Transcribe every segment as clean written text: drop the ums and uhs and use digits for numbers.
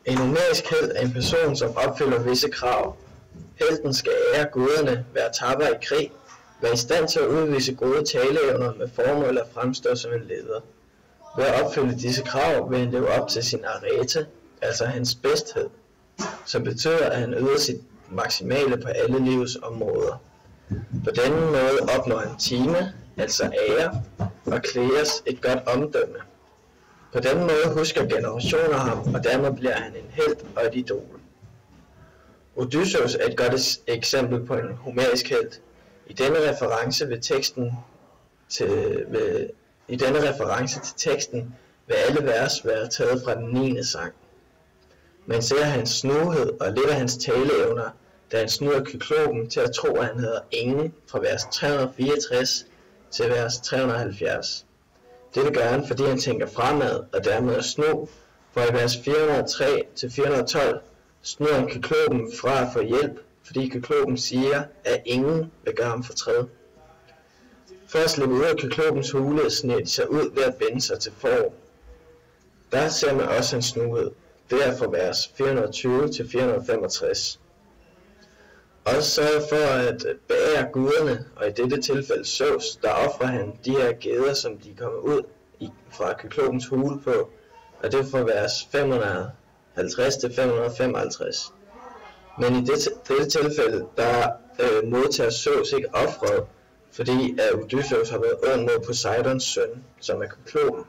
En homerisk helt er en person, som opfylder visse krav. Helten skal ære guderne, være tapper i krig, være i stand til at udvise gode taleevner med formål at fremstå som en leder. Ved at opfylde disse krav vil han leve op til sin arete, altså hans bedsthed, som betyder, at han yder sit maksimale på alle livets områder. På denne måde opnår han time, altså ære, og Kleos et godt omdømme. På denne måde husker generationer ham, og dermed bliver han en helt og et idol. Odysseus er et godt eksempel på en homerisk helt. I denne reference til teksten vil alle vers være taget fra den 9. sang. Man ser hans snuhed og lidt af hans taleevner, da han snyder Kyklopen til at tro, at han hedder Ingen fra vers 364 til vers 370. Dette gør han, fordi han tænker fremad og dermed er snu, for i vers 403-412 snyder han Kyklopen fra at få hjælp, fordi Kyklopen siger, at ingen vil gøre ham fortræd. For at slippe ud af Kyklopens hule sned de sig ud ved at binde sig til får. Der ser man også hans snuhed. Det er fra vers 420-465. Også sørget for at beære guderne, og i dette tilfælde Zeus, der offrer han de her geder, som de kommer ud fra Kyklopens hule på, og det er fra vers 550-555. Men i dette tilfælde, der modtager Zeus ikke offret, fordi at Odysseus har været ond mod Poseidons søn, som er Kyklopen.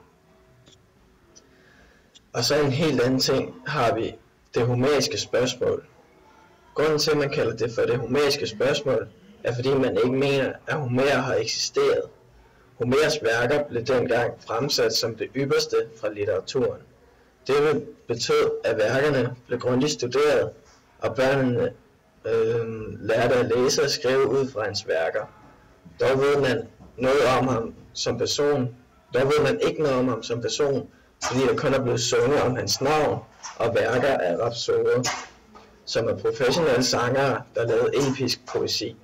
Og så en helt anden ting har vi det homeriske spørgsmål. Grunden til, at man kalder det for det homeriske spørgsmål, er fordi man ikke mener, at Homer har eksisteret. Homers værker blev dengang fremsat som det ypperste fra litteraturen. Det betød, at værkerne blev grundigt studeret, og børnene lærte at læse og skrive ud fra hans værker. Dog ved man ikke noget om ham som person, fordi der kun er blevet sunget om hans navn og værker af rapsoder, som er professionelle sangere, der lavede episk poesi.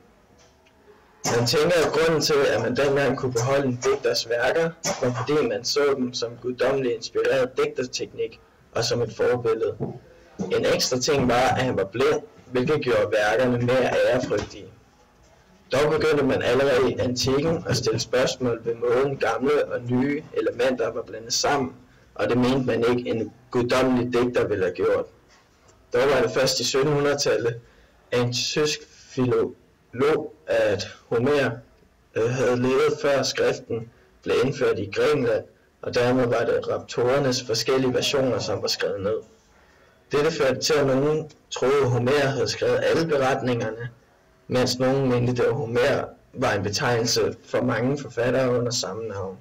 Man tænker, at grunden til, at man dengang kunne beholde en digters værker, var fordi man så dem som guddommeligt inspireret digterteknik og som et forbillede. En ekstra ting var, at han var blind, hvilket gjorde værkerne mere ærefrygtige. Dog begyndte man allerede i antikken at stille spørgsmål ved måden gamle og nye elementer var blandet sammen, og det mente man ikke en guddommelig digter ville have gjort. Dog var det først i 1700-tallet, at en tysk filolog, at Homer havde levet før skriften blev indført i Grækenland, og dermed var det raptorernes forskellige versioner, som var skrevet ned. Dette førte til, at nogen troede, at Homer havde skrevet alle beretningerne, mens nogen mente, at Homer var en betegnelse for mange forfattere under samme navn.